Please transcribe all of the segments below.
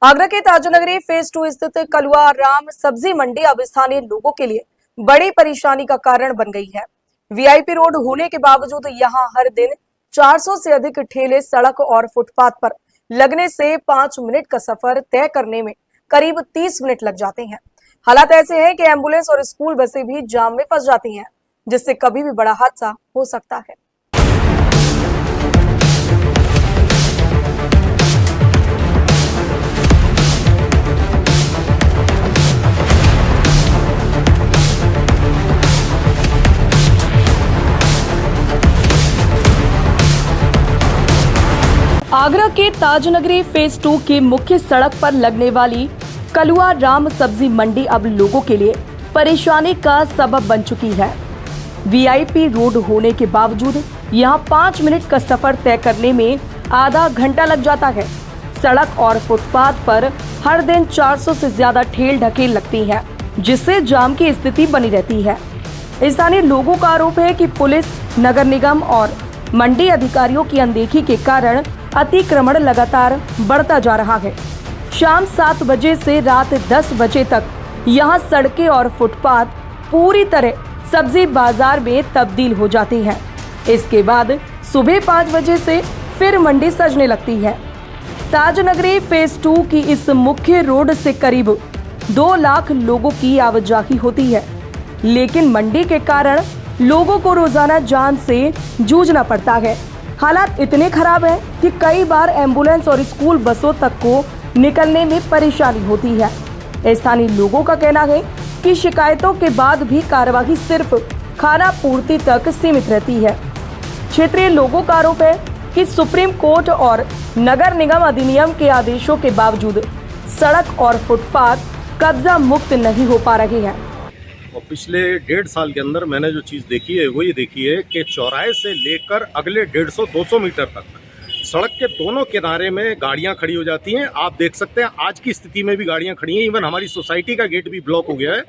आगरा के ताजनगरी फेज 2 स्थित कलुआ राम सब्जी मंडी अब स्थानीय लोगों के लिए बड़ी परेशानी का कारण बन गई है। वीआईपी रोड होने के बावजूद यहां हर दिन 400 से अधिक ठेले सड़क और फुटपाथ पर लगने से 5 मिनट का सफर तय करने में करीब 30 मिनट लग जाते हैं। हालात ऐसे हैं कि एम्बुलेंस और स्कूल बसें भी जाम में फंस जाती हैं, जिससे कभी भी बड़ा हादसा हो सकता है। आगरा के ताजनगरी फेज 2 की मुख्य सड़क पर लगने वाली कलुआ राम सब्जी मंडी अब लोगों के लिए परेशानी का सबब बन चुकी है। वीआईपी रोड होने के बावजूद यहां 5 मिनट का सफर तय करने में आधा घंटा लग जाता है। सड़क और फुटपाथ पर हर दिन 400 से ज्यादा ठेल ढकेल लगती है, जिससे जाम की स्थिति बनी रहती है। स्थानीय लोगों का आरोप है कि पुलिस, नगर निगम और मंडी अधिकारियों की अनदेखी के कारण अतिक्रमण लगातार बढ़ता जा रहा है। शाम 7 बजे से रात 10 बजे तक यहां सड़कें और फुटपाथ पूरी तरह सब्जी बाजार में तब्दील हो जाती हैं। इसके बाद सुबह 5 बजे से फिर मंडी सजने लगती है। ताजनगरी फेज 2 की इस मुख्य रोड से करीब 2 लाख लोगों की आवाजाही होती है, लेकिन मंडी के कारण लोगों को रोजाना जान से जूझना पड़ता है। हालात इतने खराब है कि कई बार एम्बुलेंस और स्कूल बसों तक को निकलने में परेशानी होती है। स्थानीय लोगों का कहना है कि शिकायतों के बाद भी कार्यवाही सिर्फ खाना पूर्ति तक सीमित रहती है। क्षेत्रीय लोगों का आरोप है कि सुप्रीम कोर्ट और नगर निगम अधिनियम के आदेशों के बावजूद सड़क और फुटपाथ कब्जा मुक्त नहीं हो पा रहे हैं। और पिछले 1.5 साल के अंदर मैंने जो चीज़ देखी है वो ये देखी है कि चौराहे से लेकर अगले 150-200 मीटर तक सड़क के दोनों किनारे में गाड़ियां खड़ी हो जाती हैं। आप देख सकते हैं आज की स्थिति में भी गाड़ियां खड़ी हैं। इवन हमारी सोसाइटी का गेट भी ब्लॉक हो गया है।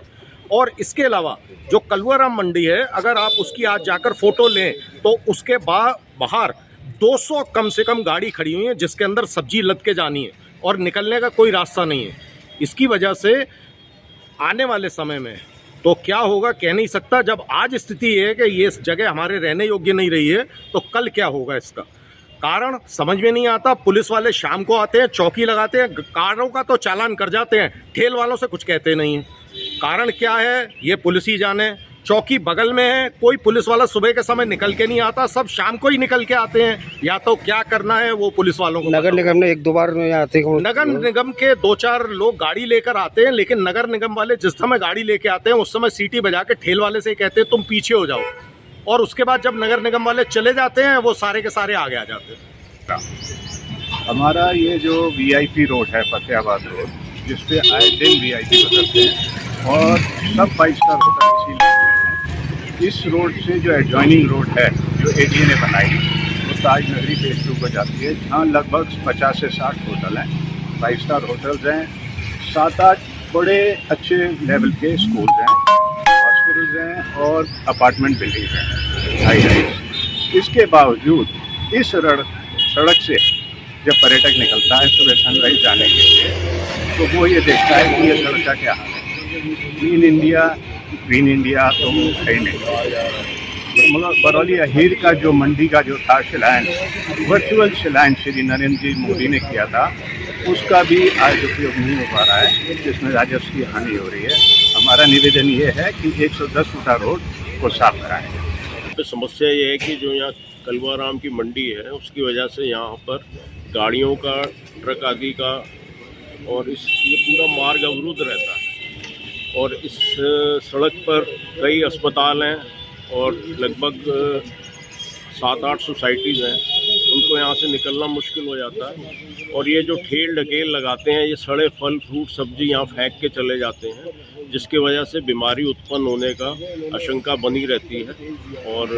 और इसके अलावा जो कलुआ राम मंडी है, अगर आप उसकी आज जाकर फोटो लें तो उसके बाहर 200 कम से कम गाड़ी खड़ी हुई है, जिसके अंदर सब्जी लद के जानी है और निकलने का कोई रास्ता नहीं है। इसकी वजह से आने वाले समय में तो क्या होगा कह नहीं सकता। जब आज स्थिति है कि ये जगह हमारे रहने योग्य नहीं रही है, तो कल क्या होगा इसका कारण समझ में नहीं आता। पुलिस वाले शाम को आते हैं, चौकी लगाते हैं, कारों का तो चालान कर जाते हैं, ठेल वालों से कुछ कहते नहीं हैं। कारण क्या है ये पुलिस ही जाने। चौकी बगल में है, कोई पुलिस वाला सुबह के समय निकल के नहीं आता, सब शाम को ही निकल के आते हैं। या तो क्या करना है वो पुलिस वालों को। नगर निगम ने 1-2 बार आते हैं। नगर निगम के 2-4 लोग गाड़ी लेकर आते हैं, लेकिन नगर निगम वाले जिस समय गाड़ी लेके आते हैं उस समय सीटी बजा के ठेल वाले से कहते हैं तुम पीछे हो जाओ, और उसके बाद जब नगर निगम वाले चले जाते हैं वो सारे के सारे आगे आ जाते हैं। हमारा ये जो वीआईपी रोड है, फतेहाबाद रोड, जिसपे आए दिन वीआईपी बदलते हैं और सब 5 स्टार होटल इसी लाइन में है। इस रोड से जो एडजॉइनिंग रोड है जो एडीए ने बनाई, वो ताजनगरी फेज 2 को जाती है, जहाँ लगभग 50 से 60 होटल हैं, 5 स्टार होटल्स हैं, 7-8 बड़े अच्छे लेवल के स्कूल्स हैं, हॉस्पिटल्स हैं और अपार्टमेंट बिल्डिंग्स हैं, हाई राइज। इसके बावजूद इस सड़क से जब पर्यटक निकलता है सुबह सनराइज जाने के लिए, तो वो ये देखता है कि ये सड़क का क्या हाल है। ग्रीन इंडिया तो है ही नहीं। मतलब बरौली अहीर का जो मंडी का जो था शिलान्यास, वर्चुअल शिलान्यास श्री नरेंद्र जी मोदी ने किया था, उसका भी आज उपयोग नहीं हो पा रहा है, जिसमें राजस्व की हानि हो रही है। हमारा निवेदन ये है कि 110 फुटा रोड को साफ कराएं। तो समस्या ये है कि जो यहाँ कलुआ राम की मंडी है, उसकी वजह से यहाँ पर गाड़ियों का, ट्रक आदि का और ये पूरा मार्ग अवरुद्ध रहता है। और इस सड़क पर कई अस्पताल हैं और लगभग 7-8 सोसाइटीज़ हैं, उनको यहाँ से निकलना मुश्किल हो जाता है। और ये जो ठेल ढकेल लगाते हैं, ये सड़े फल फ्रूट सब्जी यहाँ फेंक के चले जाते हैं, जिसकी वजह से बीमारी उत्पन्न होने का आशंका बनी रहती है और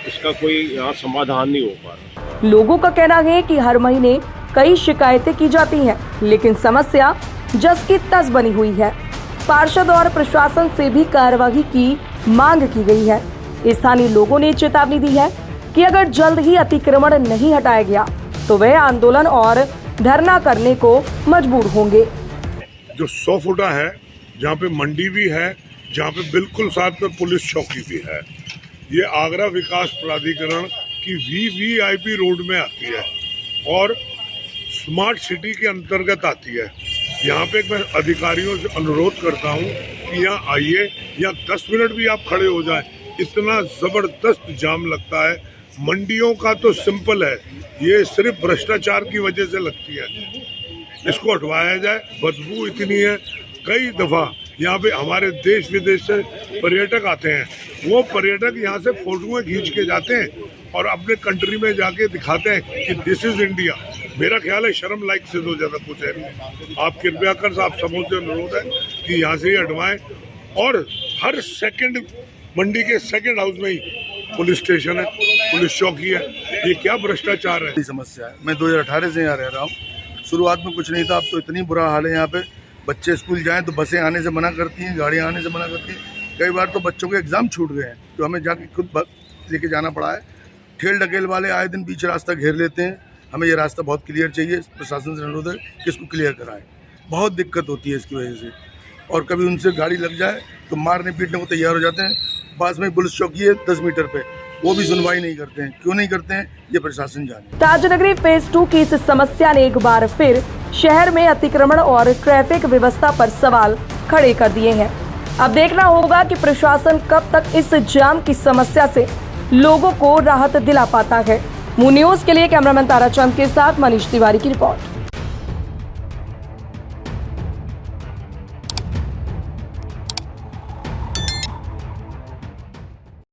इसका कोई यहाँ समाधान नहीं हो पा रहा। लोगों का कहना है कि हर महीने कई शिकायतें की जाती हैं, लेकिन समस्या जस की तस बनी हुई है। पार्षद और प्रशासन से भी कार्यवाही की मांग की गई है। स्थानीय लोगों ने चेतावनी दी है कि अगर जल्द ही अतिक्रमण नहीं हटाया गया तो वह आंदोलन और धरना करने को मजबूर होंगे। जो 100 फुटा है, जहाँ पे मंडी भी है, जहाँ पे बिल्कुल साथ में पुलिस चौकी भी है, ये आगरा विकास प्राधिकरण की VVIP रोड में आती है और स्मार्ट सिटी के अंतर्गत आती है। यहाँ पे मैं अधिकारियों से अनुरोध करता हूँ कि यहाँ आइए, यहाँ 10 मिनट भी आप खड़े हो जाएं, इतना ज़बरदस्त जाम लगता है। मंडियों का तो सिंपल है, ये सिर्फ भ्रष्टाचार की वजह से लगती है, इसको हटवाया जाए। बदबू इतनी है, कई दफ़ा यहाँ पे हमारे देश विदेश से पर्यटक आते हैं, वो पर्यटक यहाँ से फोटोएं खींच के जाते हैं और अपने कंट्री में जाके दिखाते हैं कि दिस इज इंडिया। मेरा ख्याल है शर्म लायक से तो ज़्यादा कुछ है नहीं। आप कृपया कर आप सबों से अनुरोध है कि यहाँ से ही हटवाएं। और हर सेकंड मंडी के सेकंड हाउस में ही पुलिस स्टेशन है, पुलिस चौकी है, ये क्या भ्रष्टाचार है। समस्या है। मैं 2018 से यहाँ रह रहा हूँ। शुरुआत में कुछ नहीं था, अब तो इतनी बुरा हाल है यहाँ पे। बच्चे स्कूल जाएं तो बसें आने से मना करती हैं, गाड़ियाँ आने से मना करती हैं। कई बार तो बच्चों के एग्ज़ाम छूट गए हैं तो हमें जाके खुद लेके जाना पड़ा है। ठेल ढकेल वाले आए दिन बीच रास्ता घेर लेते हैं। हमें ये रास्ता बहुत क्लियर चाहिए, प्रशासन से अनुरोध है कि इसको क्लियर कराएं। बहुत दिक्कत होती है इसकी वजह से, और कभी उनसे गाड़ी लग जाए तो मारने पीटने को तैयार हो जाते हैं। पास में पुलिस चौकी है 10 मीटर पे, वो भी सुनवाई नहीं करते हैं। क्यों नहीं करते हैं ये प्रशासन जाने। ताजनगरी फेज 2 की इस समस्या ने एक बार फिर शहर में अतिक्रमण और ट्रैफिक व्यवस्था पर सवाल खड़े कर दिए हैं। अब देखना होगा कि प्रशासन कब तक इस जाम की समस्या से लोगों को राहत दिला पाता है। मून न्यूज़ के लिए कैमरामैन ताराचंद के साथ मनीष तिवारी की रिपोर्ट।